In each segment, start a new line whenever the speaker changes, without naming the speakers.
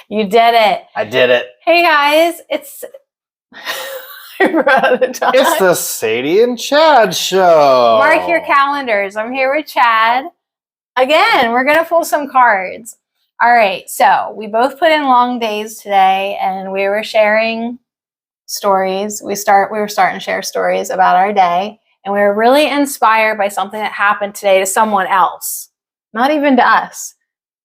You did it.
I did it.
Hey guys, it's
It's the Sadie and Chad show.
Mark your calendars. I'm here with Chad. Again, we're going to pull some cards. All right, so we both put in long days today, and we were sharing stories. We were starting to share stories about our day, and we were really inspired by something that happened today to someone else, not even to us.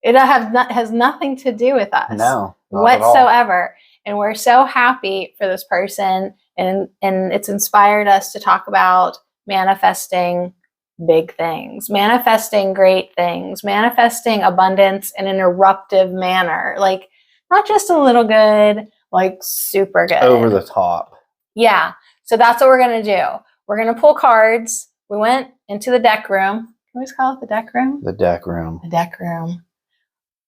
It has nothing to do with us,
no,
whatsoever. And we're so happy for this person, and it's inspired us to talk about manifesting big things, manifesting great things, manifesting abundance in an eruptive manner, like not just a little good, like super good,
over the top.
Yeah. So that's what we're gonna do. We're gonna pull cards. We went into the deck room. Can we just call it the deck room?
The deck room.
The deck room.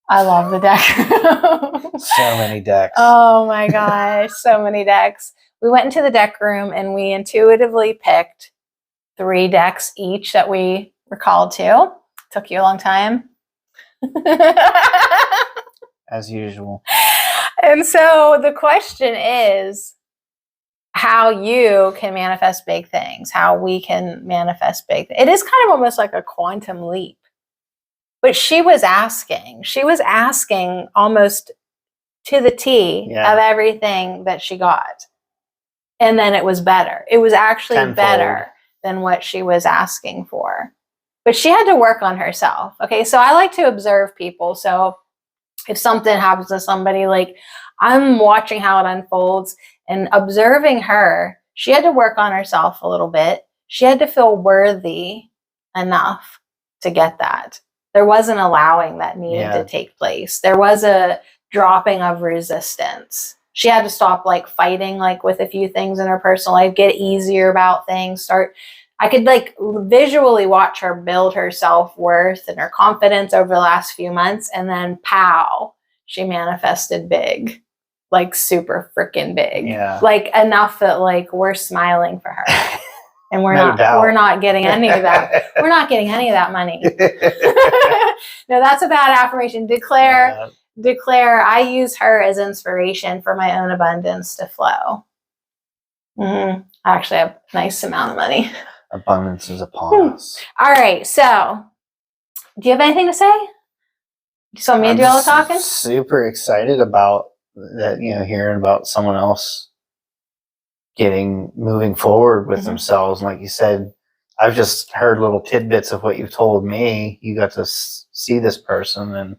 I love the deck room.
So many decks.
Oh my gosh, so many decks. We went into the deck room and we intuitively picked 3 decks each that we were called to. Took you a long time.
As usual.
And so the question is how you can manifest big things, how we can manifest big things. It is kind of almost like a quantum leap. But she was asking almost to the T of everything that she got. And then it was better. It was actually
tenfold
better than what she was asking for. But she had to work on herself. Okay, so I like to observe people. So if something happens to somebody, like I'm watching how it unfolds and observing her, she had to work on herself a little bit. She had to feel worthy enough to get that. There was an allowing that needed to take place. There was a dropping of resistance. She had to stop like fighting like with a few things in her personal life, get easier about things, I could like visually watch her build her self-worth and her confidence over the last few months, and then pow, she manifested big, like super freaking big.
Yeah.
Like enough that like we're smiling for her. And we're not getting any of that. We're not getting any of that money. No, that's a bad affirmation. Declare, I use her as inspiration for my own abundance to flow. I actually have a nice amount of money.
Abundance is upon us.
All right. So, do you have anything to say? You want me to do all the talking?
Super excited about that, hearing about someone else moving forward with themselves. And like you said, I've just heard little tidbits of what you've told me. You got to see this person and,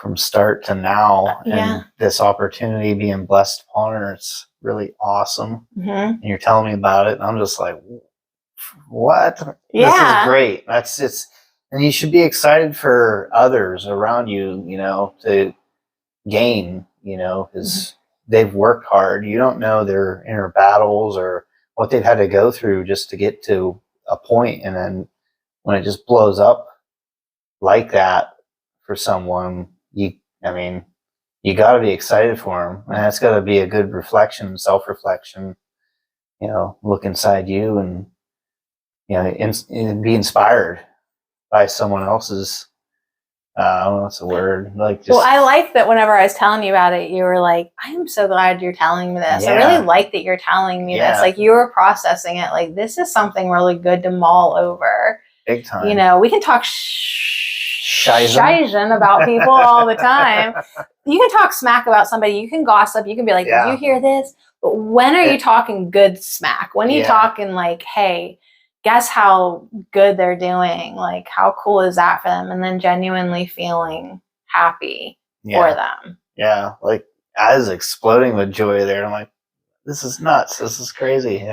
from start to now, and this opportunity being blessed upon her, it's really awesome. And you're telling me about it, and I'm just like, what?
Yeah.
This is great. And you should be excited for others around you, to gain, because they've worked hard. You don't know their inner battles or what they've had to go through just to get to a point. And then when it just blows up like that for someone, you got to be excited for them. And that's got to be a good reflection, self-reflection, look inside you and, and be inspired by someone else's, I don't know what's the word.
Well, I like that whenever I was telling you about it, you were like, I am so glad you're telling me this. I really like that you're telling me this. Like you were processing it. Like this is something really good to mull over.
Big time.
We can talk shizen about people all the time. You can talk smack about somebody. You can gossip. You can be like, did you hear this? But when are you talking good smack? When are you talking like, hey, guess how good they're doing? Like, how cool is that for them? And then genuinely feeling happy for them.
Yeah. Like, I was exploding with joy there. I'm like, this is nuts. This is crazy.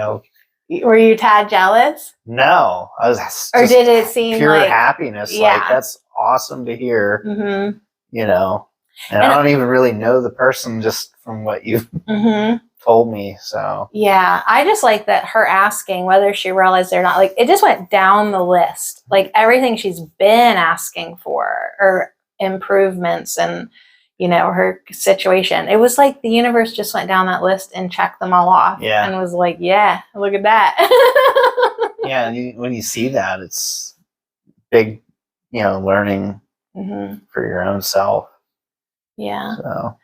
Were you tad jealous?
No. I was
or did it seem
pure
like
happiness? Like, that's awesome to hear. And I don't even really know the person just from what you've told me. So
I just like that her asking whether she realized it or not, like it just went down the list, like everything she's been asking for or improvements and her situation. It was like the universe just went down that list and checked them all off and was like, look at that.
And when you see that, it's big learning for your own self.
Yeah.
So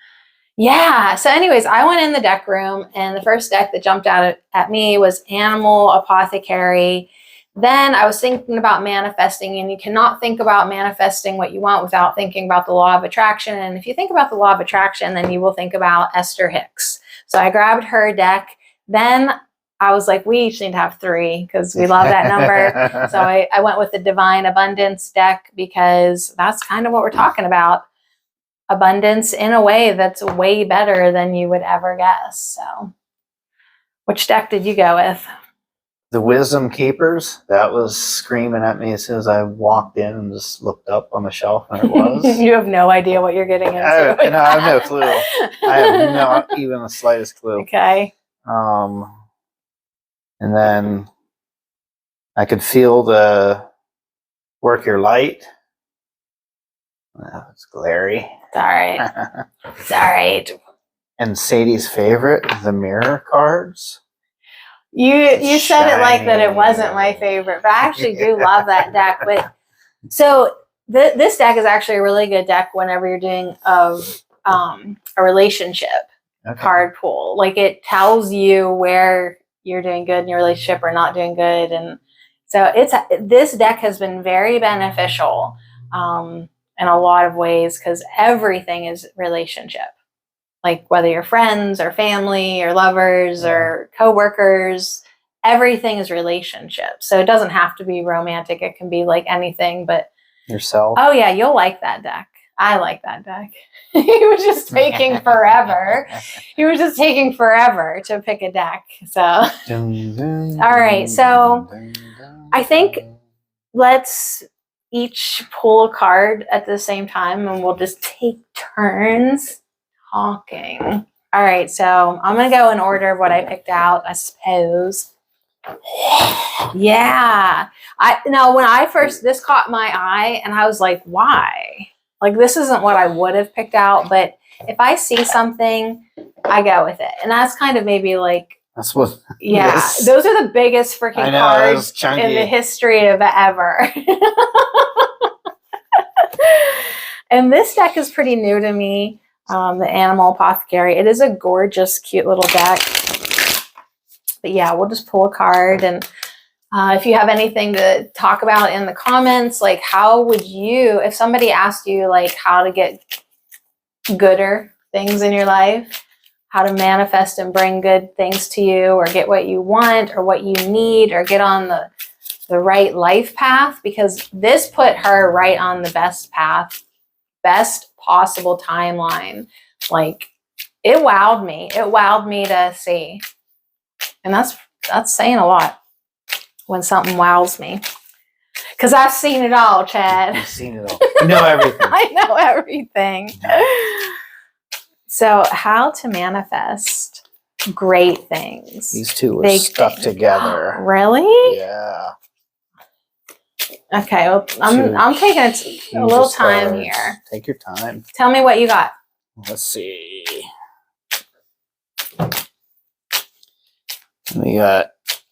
Yeah. So, anyways, I went in the deck room, and the first deck that jumped out at me was Animal Apothecary. Then I was thinking about manifesting, and you cannot think about manifesting what you want without thinking about the law of attraction. And if you think about the law of attraction, then you will think about Esther Hicks. So I grabbed her deck. Then I was like, we each need to have 3 because we love that number. So I went with the Divine Abundance deck because that's kind of what we're talking about. Abundance in a way that's way better than you would ever guess. So, which deck did you go with?
the Wisdom Keepers, that was screaming at me as soon as I walked in and just looked up on the shelf, and it was.
You have no idea what you're getting into.
I have no clue. I have not even the slightest clue.
Okay.
And then I could feel the Work Your Light. It's glary.
It's all right. It's all right.
And Sadie's favorite, the Mirror cards.
You said it like that it wasn't my favorite, but I actually do love that deck. But so this deck is actually a really good deck whenever you're doing a relationship card pull. Like, it tells you where you're doing good in your relationship or not doing good, and so this deck has been very beneficial in a lot of ways because everything is relationship. Like, whether you're friends or family or lovers or coworkers, everything is relationship. So it doesn't have to be romantic. It can be like anything, but
yourself.
Oh yeah, you'll like that deck. I like that deck. He was just taking forever. He was just taking forever to pick a deck. So, all right. So I think let's each pull a card at the same time, and we'll just take turns talking. All right, so I'm gonna go in order of what I picked out, I suppose. Yeah, this caught my eye, and I was like, why? Like, this isn't what I would have picked out, but if I see something, I go with it, and that's kind of maybe like
that's what.
Yeah,
Yes.
Those are the biggest freaking cards in the history of ever. And this deck is pretty new to me. The Animal Apothecary. It is a gorgeous, cute little deck. But yeah, we'll just pull a card. And if you have anything to talk about in the comments, like, how would you, if somebody asked you like how to get gooder things in your life, how to manifest and bring good things to you, or get what you want or what you need, or get on the right life path, because this put her right on the best path, best possible timeline. Like, it wowed me. It wowed me to see. And that's saying a lot when something wows me. Because I've seen it all, Chad.
You've seen it all. You know everything.
I know everything. So, how to manifest great things.
These two were stuck together.
Really?
Yeah.
Okay, well, I'm taking a little time here.
Take your time.
Tell me what you got.
Let's see. We got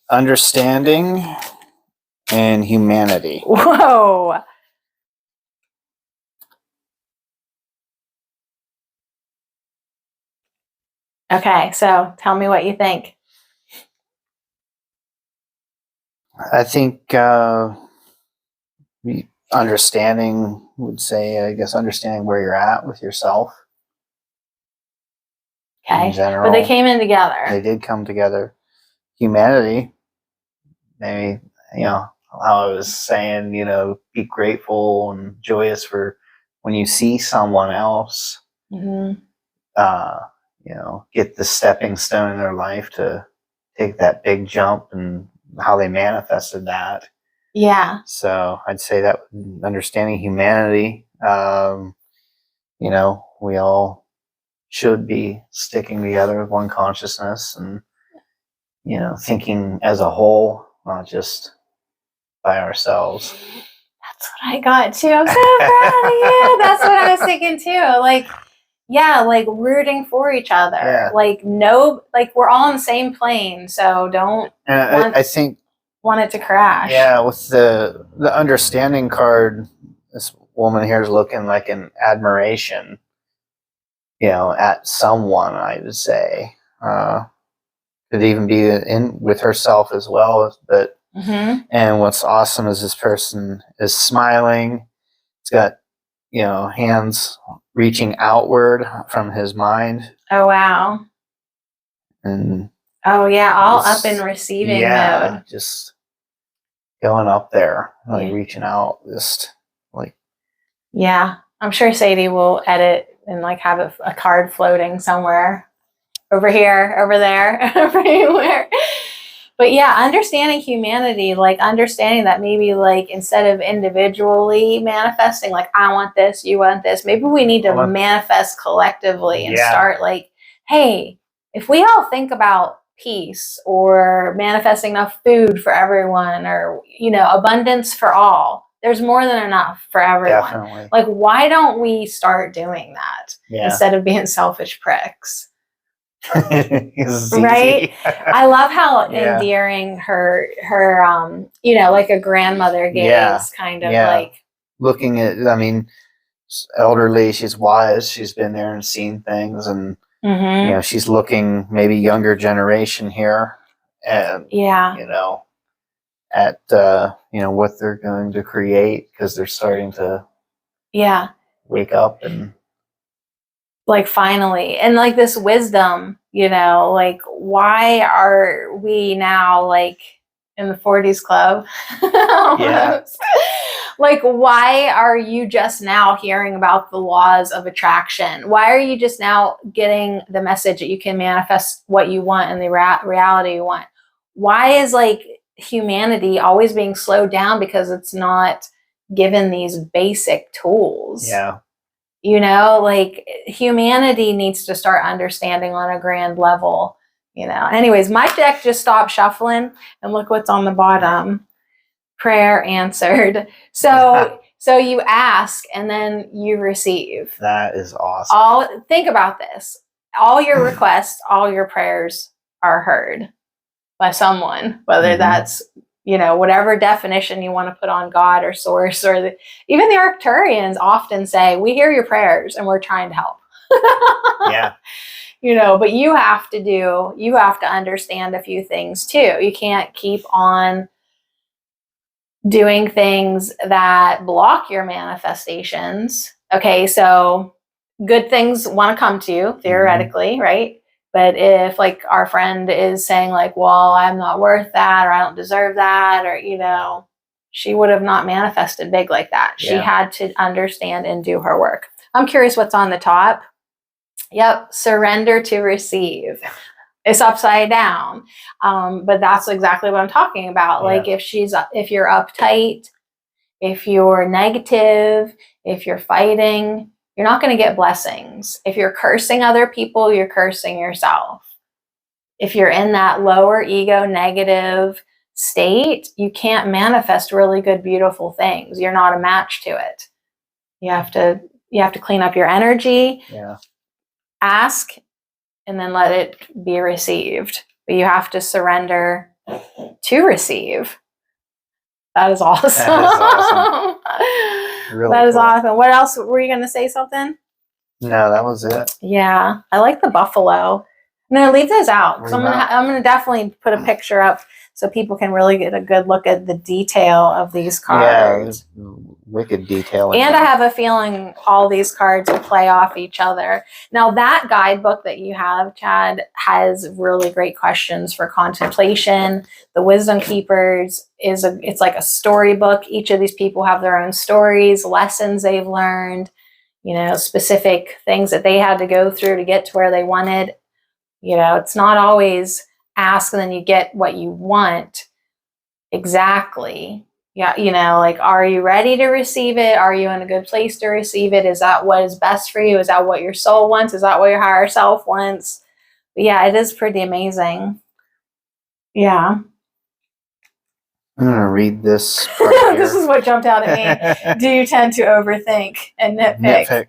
understanding and humanity.
Whoa. Okay, so tell me what you think.
I think understanding would say, I guess, understanding where you're at with yourself.
Okay.
In general,
but they came in together.
They did come together. Humanity, maybe, how I was saying, be grateful and joyous for when you see someone else, get the stepping stone in their life to take that big jump, and how they manifested that.
Yeah.
So I'd say that understanding humanity, we all should be sticking together with one consciousness and, thinking as a whole, not just by ourselves.
That's what I got too. I'm so proud of you. That's what I was thinking too. Like, yeah, like rooting for each other.
Yeah.
Like, we're all on the same plane, so don't
I think
want it to crash.
Yeah, with the understanding card, this woman here is looking like an admiration. at someone, I would say. Could even be in with herself as well. But and what's awesome is this person is smiling. It's got hands reaching outward from his mind.
Oh wow.
And
oh yeah, all up in receiving mode.
Just going up there, like reaching out, just like.
Yeah, I'm sure Sadie will edit and like have a card floating somewhere, over here, over there, everywhere. But yeah, understanding humanity, like understanding that maybe like instead of individually manifesting, like I want this, you want this, maybe we need to manifest collectively and start like, hey, if we all think about peace or manifesting enough food for everyone or, abundance for all, there's more than enough for everyone.
Definitely.
Like, why don't we start doing that instead of being selfish pricks? Right? I love how endearing her like a grandmother gaze kind of like
looking at, elderly, she's wise, she's been there and seen things, and she's looking maybe younger generation here, and at what they're going to create, because they're starting to wake up and
like finally, and like this wisdom, like why are we now like in the 40s club? Like, why are you just now hearing about the laws of attraction? Why are you just now getting the message that you can manifest what you want and the reality you want? Why is like humanity always being slowed down because it's not given these basic tools? Like humanity needs to start understanding on a grand level, Anyways, my deck just stopped shuffling and look what's on the bottom. Prayer answered. So you ask and then you receive.
That is awesome.
Think about this. All your requests, all your prayers are heard by someone, whether that's whatever definition you want to put on God or source, or even the Arcturians often say, we hear your prayers and we're trying to help. But you have to understand a few things too. You can't keep on doing things that block your manifestations. Okay, so good things want to come to you theoretically, right? But if like our friend is saying like, well, I'm not worth that, or I don't deserve that, or, she would have not manifested big like that. She had to understand and do her work. I'm curious what's on the top. Yep. Surrender to receive. It's upside down. But that's exactly what I'm talking about. Like if you're uptight, if you're negative, if you're fighting, you're not going to get blessings. If you're cursing other people, you're cursing yourself. If you're in that lower ego negative state, you can't manifest really good, beautiful things. You're not a match to it. You have to clean up your energy, ask, and then let it be received. But you have to surrender to receive. That is awesome. That is awesome. What else? Were you going to say something?
No, that was it.
Yeah. I like the buffalo. I'm going to leave those out. So I'm going to definitely put a picture up so people can really get a good look at the detail of these cards.
Yeah, wicked detail.
And I have a feeling all these cards will play off each other. Now, that guidebook that you have, Chad, has really great questions for contemplation. The Wisdom Keepers it's like a storybook. Each of these people have their own stories, lessons they've learned, specific things that they had to go through to get to where they wanted. It's not always ask and then you get what you want exactly. Yeah, like, are you ready to receive it? Are you in a good place to receive it? Is that what is best for you? Is that what your soul wants? Is that what your higher self wants? But yeah, it is pretty amazing. Yeah.
I'm going to read this.
This is what jumped out at me. Do you tend to overthink and nitpick?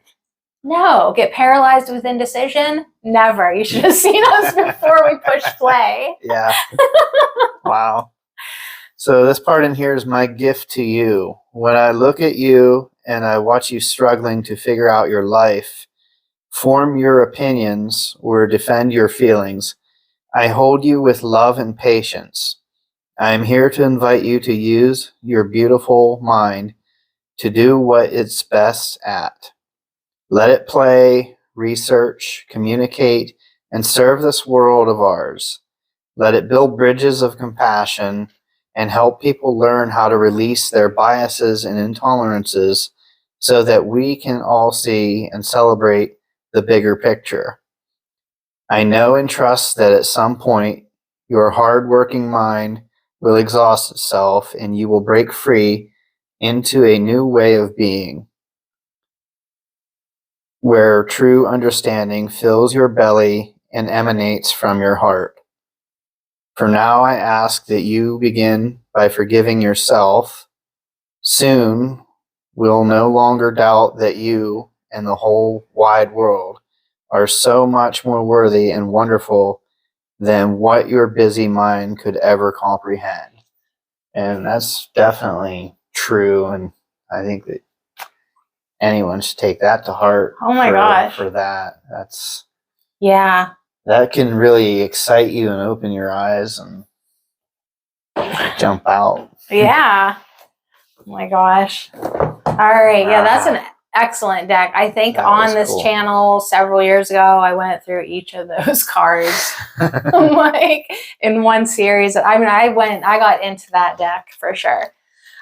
No. Get paralyzed with indecision? Never. You should have seen us before we pushed play.
Yeah. Wow. So this part in here is my gift to you. When I look at you and I watch you struggling to figure out your life, form your opinions, or defend your feelings. I hold you with love and patience. I am here to invite you to use your beautiful mind to do what it's best at. Let it play, research, communicate, and serve this world of ours. Let it build bridges of compassion and help people learn how to release their biases and intolerances so that we can all see and celebrate the bigger picture. I know and trust that at some point your hard-working mind will exhaust itself and you will break free into a new way of being, where true understanding fills your belly and emanates from your heart. For now, I ask that you begin by forgiving yourself. Soon, we'll no longer doubt that you and the whole wide world are so much more worthy and wonderful than what your busy mind could ever comprehend. And that's definitely true. And I think that anyone should take that to heart.
Oh my gosh.
For that. That's,
Yeah.
that can really excite you and open your eyes and jump out.
Yeah. Oh my gosh. All right. Yeah, that's an excellent deck. I think
That
on
was
this
cool.
channel several years ago, I went through each of those cards like in one series. I mean, I got into that deck for sure.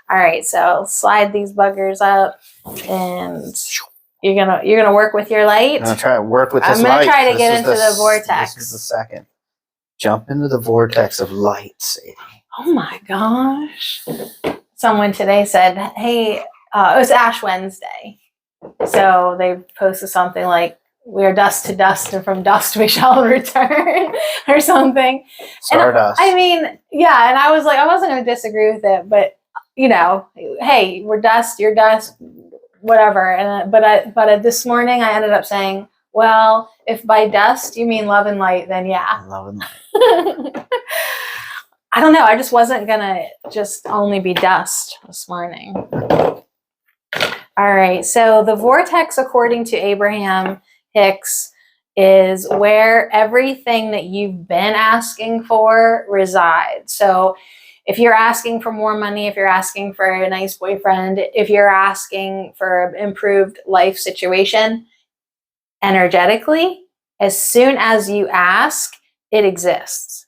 All right. So slide these buggers up and you're gonna work with your light.
I'm gonna try to work with this
I'm gonna
light.
try to get
This
into
is
the vortex.
This is the second. Jump into the vortex of light, Sadie.
Oh my gosh. Someone today said, hey, it was Ash Wednesday. So they posted something like, we are dust to dust and from dust we shall return or something.
Stardust.
And I mean, yeah, and I was like, I wasn't going to disagree with it, but you know, hey, we're dust, you're dust, whatever. And but this morning I ended up saying, well, if by dust you mean love and light, then yeah.
Love and light.
I don't know. I just wasn't going to just only be dust this morning. All right. So the vortex, according to Abraham Hicks, is where everything that you've been asking for resides. So if you're asking for more money, if you're asking for a nice boyfriend, if you're asking for an improved life situation, energetically, as soon as you ask, it exists.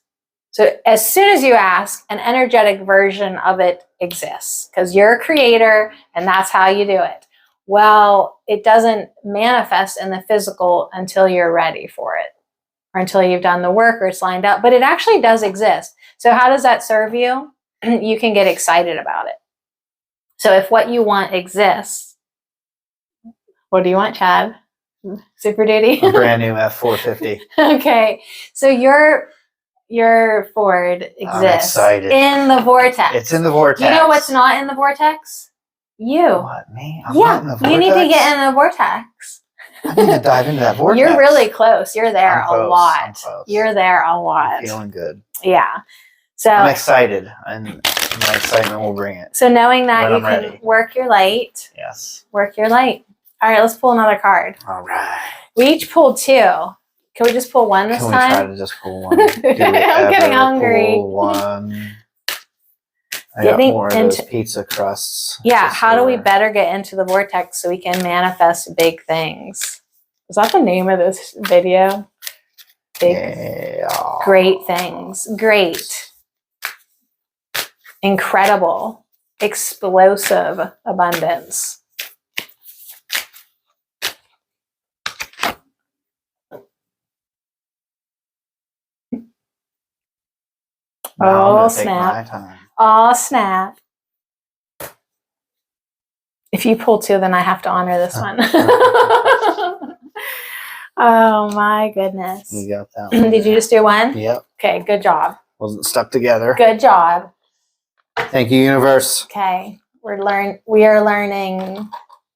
So as soon as you ask, an energetic version of it exists because you're a creator and that's how you do it. Well, it doesn't manifest in the physical until you're ready for it or until you've done the work or it's lined up, but it actually does exist. So how does that serve you? You can get excited about it. So if what you want exists, what do you want, Chad? Super Duty?
A brand new F450.
Okay. So your Ford exists in the vortex.
It's in the vortex.
You know what's not in the vortex? You.
What, me? I'm not in the vortex.
You need to get in the vortex.
I need to dive into that vortex.
You're really close. You're there
I'm
a
close.
lot.
I'm close.
You're there a lot.
I'm feeling good.
Yeah. So
I'm excited, and my excitement will bring it.
So knowing that
when
you
I'm
can
ready.
work your light.
Yes.
Work your light. All right, let's pull another card.
All right.
We each pulled two. Can we just pull one this
Can we
time?
try to just pull one? Do we
I'm getting
ever
hungry.
Pull one? I
Getting
got more of
into-
those pizza crusts.
Yeah,
to
how do we
store.
better get into the vortex so we can manifest big things? Is that the name of this video? Big,
Yeah.
great things. Great. Incredible. Explosive abundance.
Now I'm
Oh,
gonna take
snap.
my time.
Oh, snap. If you pull two, then I have to honor this one. Oh, my goodness.
You got that one.
Did you just do one?
Yep.
Okay, good job.
Wasn't stuck together.
Good job.
Thank you, universe.
Okay, we are learning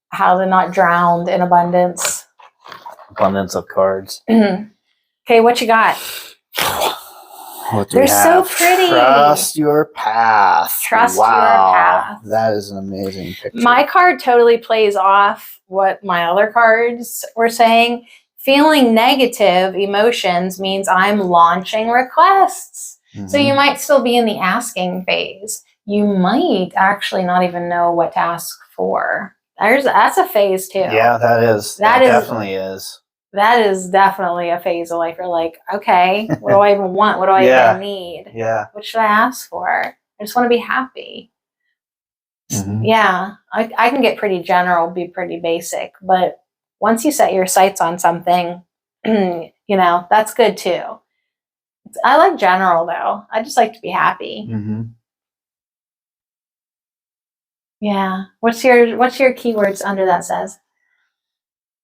how to not drown in abundance.
Abundance of cards.
Okay, what you got?
What do
They're
we have?
so pretty.
Trust your path.
Trust your
Wow.
path.
That is an amazing picture.
My card totally plays off what my other cards were saying. Feeling negative emotions means I'm launching requests. So you might still be in the asking phase. You might actually not even know what to ask for. That's a phase too.
Yeah, that is. That definitely is.
That is definitely a phase of life. You're like, okay, what do I even want? What do I even need?
Yeah.
What should I ask for? I just want to be happy. Yeah, I can get pretty general, be pretty basic, but once you set your sights on something, that's good too. I like general though. I just like to be happy. Yeah. What's your keywords under that says?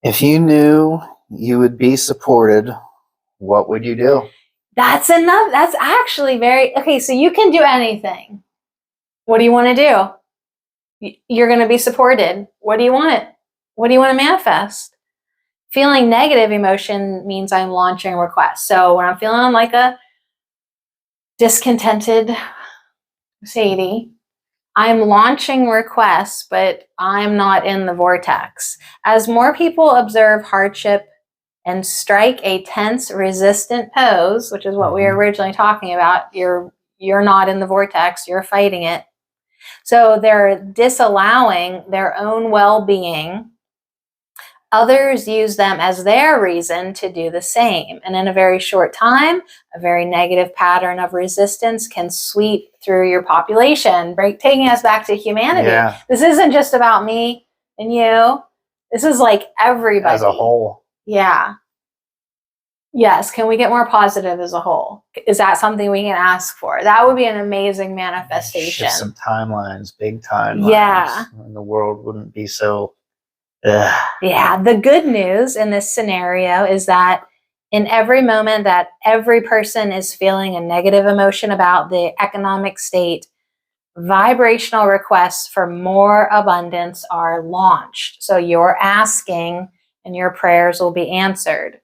If you knew you would be supported, what would you do?
That's enough. That's actually very okay. So you can do anything. What do you want to do? You're going to be supported. What do you want? What do you want to manifest? Feeling negative emotion means I'm launching requests. So when I'm feeling like a discontented Sadie, I'm launching requests, but I'm not in the vortex. As more people observe hardship and strike a tense, resistant pose, which is what we were originally talking about, you're not in the vortex, you're fighting it. So they're disallowing their own well-being. Others use them as their reason to do the same. And in a very short time, a very negative pattern of resistance can sweep through your population, taking us back to humanity. Yeah. This isn't just about me and you. This is like everybody.
As a whole.
Yeah. Yes. Can we get more positive as a whole? Is that something we can ask for? That would be an amazing manifestation.
Shift some timelines, big timelines.
Yeah.
And the world wouldn't be so...
Yeah, the good news in this scenario is that in every moment that every person is feeling a negative emotion about the economic state, vibrational requests for more abundance are launched. So you're asking and your prayers will be answered.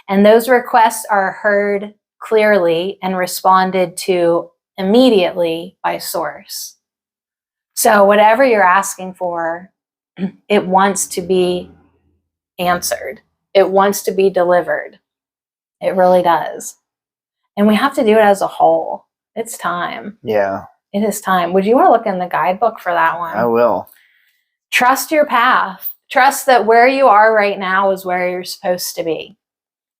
And those requests are heard clearly and responded to immediately by source. So whatever you're asking for, it wants to be answered. It wants to be delivered. It really does. And we have to do it as a whole. It's time.
Yeah.
It is time. Would you want to look in the guidebook for that one?
I will.
Trust your path. Trust that where you are right now is where you're supposed to be.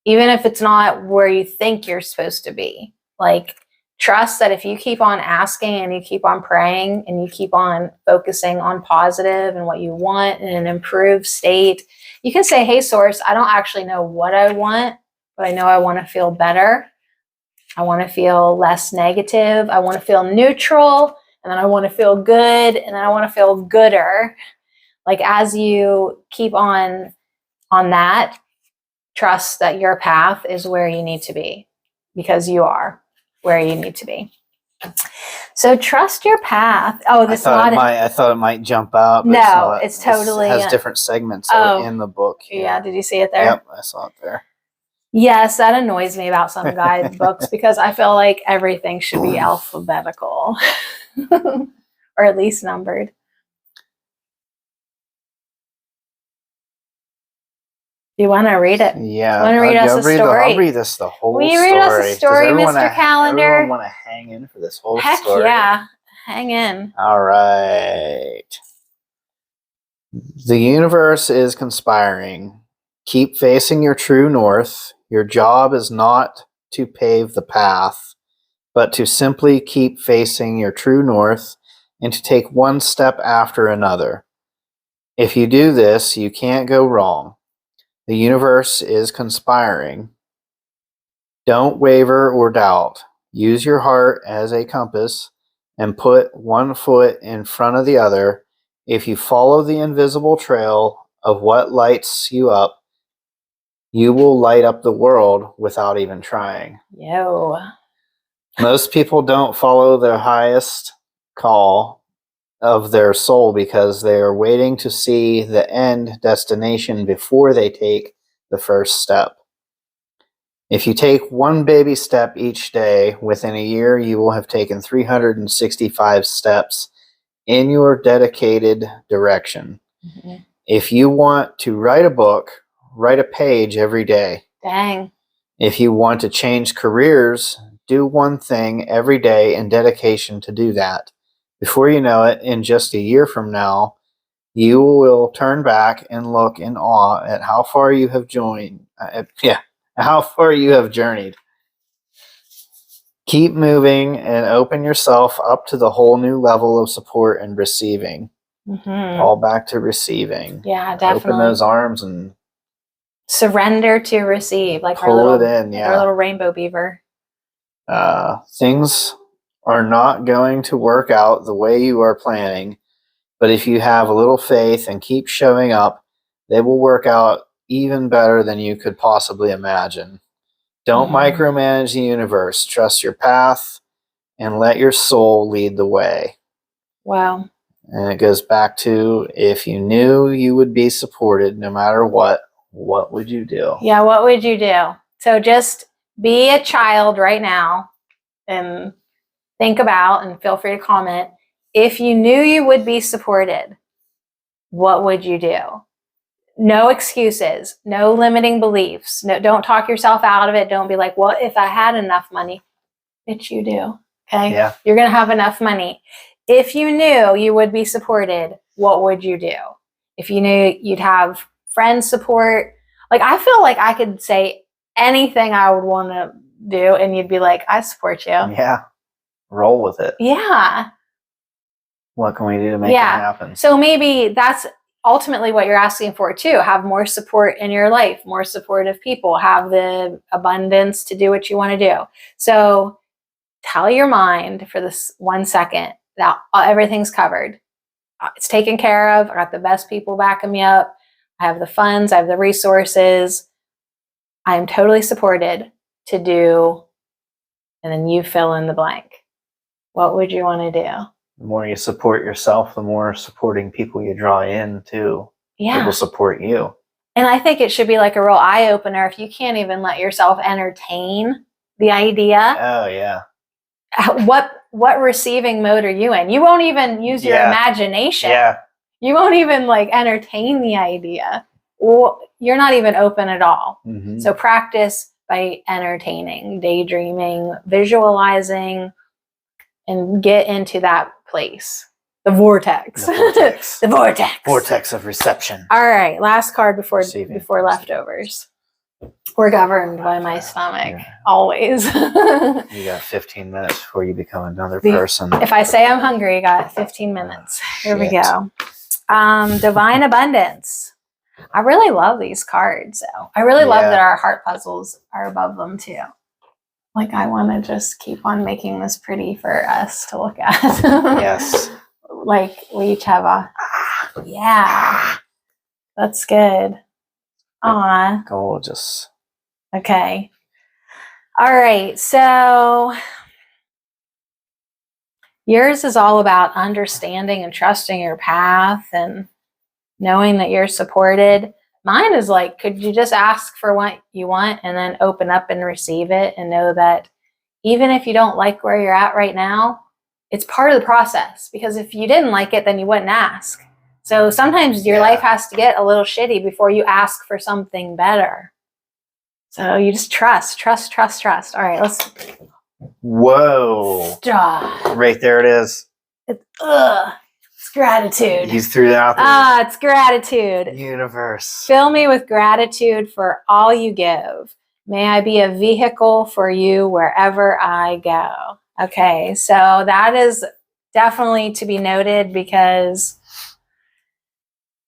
Even if it's not where you think you're supposed to be. Like, trust that if you keep on asking and you keep on praying and you keep on focusing on positive and what you want in an improved state, you can say, hey, source, I don't actually know what I want, but I know I want to feel better. I want to feel less negative. I want to feel neutral, and then I want to feel good, and then I want to feel gooder. Like, as you keep on that, trust that your path is where you need to be, because you are where you need to be. So trust your path. Oh, this
I thought it might jump out. But
no, it's totally.
It has different segments in the book.
Yeah, did you see it there?
Yep, I saw it there.
Yes, that annoys me about some guidebooks because I feel like everything should be alphabetical or at least numbered. Do you want to read it?
Yeah.
Want to read us a story?
I'll read us the whole story.
Will you read us a story, Mr. Calendar?
Everyone want to hang in for this whole story.
Heck yeah. Hang in.
All right. The universe is conspiring. Keep facing your true north. Your job is not to pave the path, but to simply keep facing your true north and to take one step after another. If you do this, you can't go wrong. The universe is conspiring. Don't waver or doubt. Use your heart as a compass and put one foot in front of the other. If you follow the invisible trail of what lights you up, you will light up the world without even trying.
Yo.
Most people don't follow their highest call of their soul because they are waiting to see the end destination before they take the first step. If you take one baby step each day, within a year you will have taken 365 steps in your dedicated direction. Mm-hmm. If you want to write a book, write a page every day.
Dang.
If you want to change careers, do one thing every day in dedication to do that. Before you know it, in just a year from now, you will turn back and look in awe at how far you have how far you have journeyed. Keep moving and open yourself up to the whole new level of support and receiving. All back to receiving.
Yeah, definitely.
Open those arms and
surrender to receive, like
pull it in.
our little rainbow beaver.
Things are not going to work out the way you are planning, but if you have a little faith and keep showing up, they will work out even better than you could possibly imagine. Don't micromanage the universe. Trust your path and let your soul lead the way.
Wow.
And it goes back to, if you knew you would be supported no matter what would you do?
Yeah, what would you do? So just be a child right now and think about, and feel free to comment, if you knew you would be supported, what would you do? No excuses, no limiting beliefs. No, don't talk yourself out of it. Don't be like, well, if I had enough money. Bitch, you do. Okay?
Yeah.
You're going to have enough money. If you knew you would be supported, what would you do? If you knew you'd have friend support, like, I feel like I could say anything I would want to do and you'd be like, I support you.
Yeah. Roll with it.
Yeah.
What can we do to make it happen?
So maybe that's ultimately what you're asking for too. Have more support in your life, more supportive people, have the abundance to do what you want to do. So tell your mind for this 1 second that everything's covered. It's taken care of. I got the best people backing me up. I have the funds. I have the resources. I am totally supported to do, and then you fill in the blank. What would you want to do?
The more you support yourself, the more supporting people you draw in too.
Yeah.
People support you.
And I think it should be like a real eye opener if you can't even let yourself entertain the idea.
Oh yeah.
What receiving mode are you in? You won't even use your imagination.
Yeah.
You won't even like entertain the idea. Well, you're not even open at all.
Mm-hmm.
So practice by entertaining, daydreaming, visualizing, and get into that place. The vortex.
The vortex.
The vortex.
Vortex of reception.
All right, last card before
Receiving.
Leftovers. We're governed by my stomach, always.
You got 15 minutes before you become another person.
If I say I'm hungry, I got 15 minutes. Here we go. Divine Abundance. I really love these cards, though. I really love that our heart puzzles are above them, too. Like, I want to just keep on making this pretty for us to look at.
Yes.
Like, we each have a... Yeah. That's good. Aw.
Gorgeous.
Okay. All right. So yours is all about understanding and trusting your path and knowing that you're supported. Mine is like, could you just ask for what you want and then open up and receive it and know that even if you don't like where you're at right now, it's part of the process. Because if you didn't like it, then you wouldn't ask. So sometimes your life has to get a little shitty before you ask for something better. So you just trust. All right, let's...
Whoa.
Stop.
Right there it is.
It's gratitude.
He's threw it out there.
It's gratitude.
Universe.
Fill me with gratitude for all you give. May I be a vehicle for you wherever I go. Okay, so that is definitely to be noted because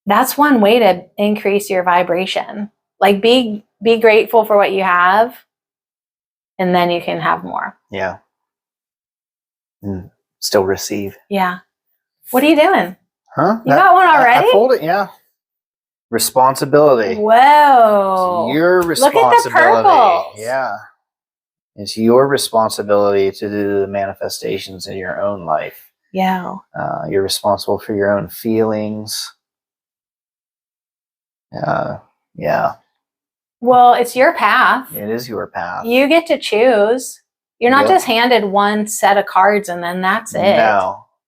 that's one way to increase your vibration. Like be grateful for what you have, and then you can have more.
Yeah. And still receive.
Yeah. What are you doing?
Huh?
You got one already?
I pulled it, yeah. Responsibility.
Whoa.
It's your responsibility.
Look at the purples.
Yeah. It's your responsibility to do the manifestations in your own life.
Yeah.
You're responsible for your own feelings. Yeah.
Well, it's your path.
It is your path.
You get to choose. You're not just handed one set of cards and then that's it.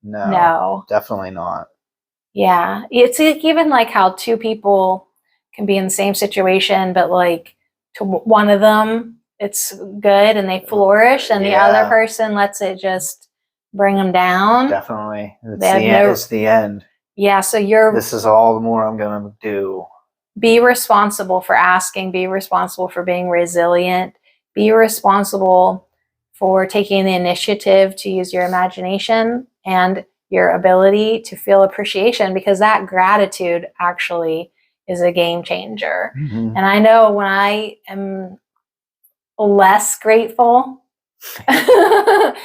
No. Definitely not.
Yeah. It's even like how two people can be in the same situation, but like to one of them, it's good and they flourish, and the other person lets it just bring them down.
Definitely. It's the end.
Yeah, so
this is all the more I'm going to do.
Be responsible for asking, be responsible for being resilient, be responsible for taking the initiative to use your imagination and your ability to feel appreciation, because that gratitude actually is a game changer.
Mm-hmm.
And I know when I am less grateful and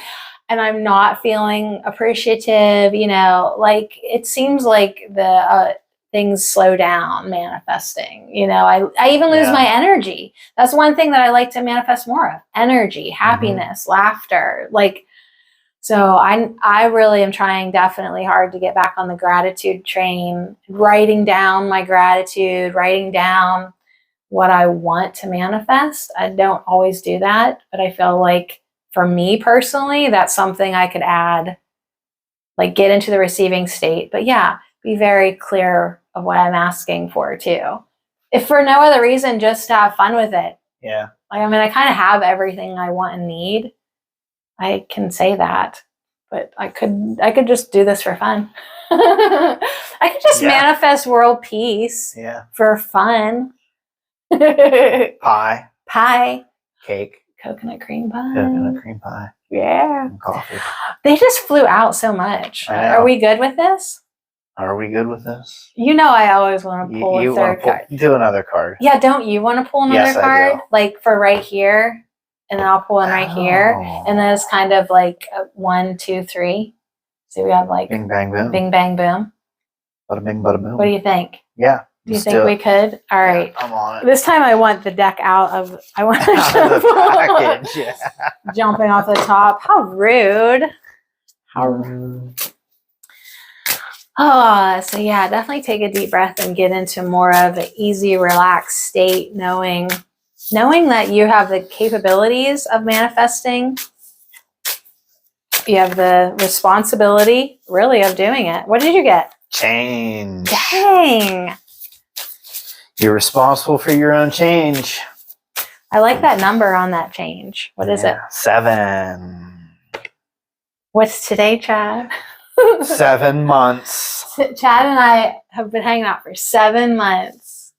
I'm not feeling appreciative, you know, like it seems like the things slow down manifesting. You know, I even lose my energy. That's one thing that I like to manifest more of: energy, happiness, laughter. Like, so I really am trying definitely hard to get back on the gratitude train, writing down my gratitude, writing down what I want to manifest. I don't always do that, but I feel like for me personally, that's something I could add, like get into the receiving state. But yeah, be very clear of what I'm asking for too. If for no other reason, just to have fun with it.
Yeah.
Like, I mean, I kind of have everything I want and need. I can say that, but I could just do this for fun. I could just manifest world peace for fun.
Pie. Cake.
Coconut cream pie.
Coconut cream pie.
Yeah.
And coffee.
They just flew out so much. Are we good with this?
Are we good with this?
You know, I always want to pull a third card.
Do another card.
Yeah, don't you want to pull another card? Like for right here, and then I'll pull one right here, and then it's kind of like 1, 2, 3. So we have like
bing bang boom.
Bing bang boom.
Bada bing bada boom.
What do you think?
Yeah.
Do you think we could? All right.
I'm on it.
This time I want the deck out of. I want
out of the package. Yeah.
Jumping off the top. How rude. How rude. Oh, so yeah, definitely take a deep breath and get into more of an easy, relaxed state, knowing that you have the capabilities of manifesting. You have the responsibility, really, of doing it. What did you get?
Change.
Dang.
You're responsible for your own change.
I like that number on that change. What is it?
7.
What's today, Chad?
7 months.
Chad and I have been hanging out for 7 months.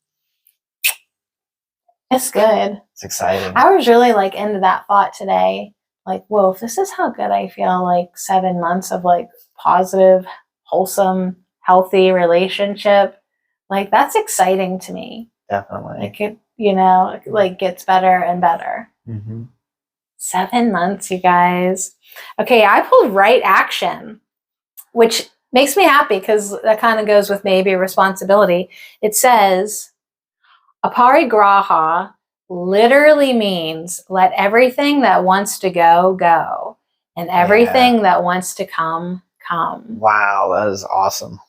It's good.
It's exciting.
I was really like into that thought today. Like, whoa, if this is how good I feel, like 7 months of like positive, wholesome, healthy relationship, like that's exciting to me.
Definitely.
It could, you know, like gets better and better. 7 months, you guys. Okay, I pulled right action, which makes me happy because that kind of goes with maybe responsibility. It says, aparigraha literally means let everything that wants to go, go, and everything that wants to come, come.
Wow, that is awesome.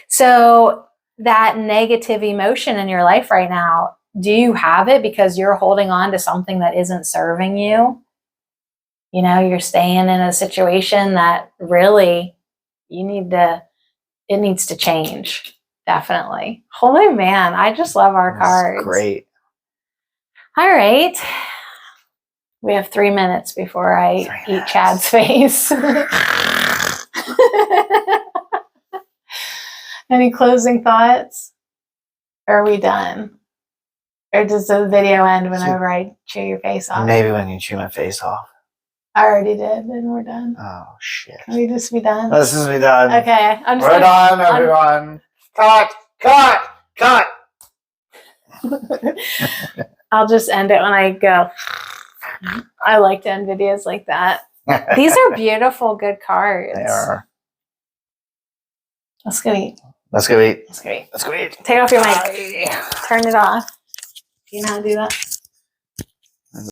So that negative emotion in your life right now, do you have it because you're holding on to something that isn't serving you? You know, you're staying in a situation that really it needs to change. Definitely. Holy man, I just love our cards.
Great.
All right. We have 3 minutes before I eat Chad's face. Any closing thoughts? Or are we done? Or does the video end whenever I chew your face off?
Maybe when you chew my face off.
I already did, and we're done.
Oh, shit.
Can we just be done?
Let's just be done.
Okay.
We're done, everyone. Cut.
I'll just end it when I go. I like to end videos like that. These are beautiful, good cards.
They are.
Let's go eat.
Let's go eat.
Let's go eat.
Let's go eat.
Take off your mic. Turn it off. Do you know how to do that?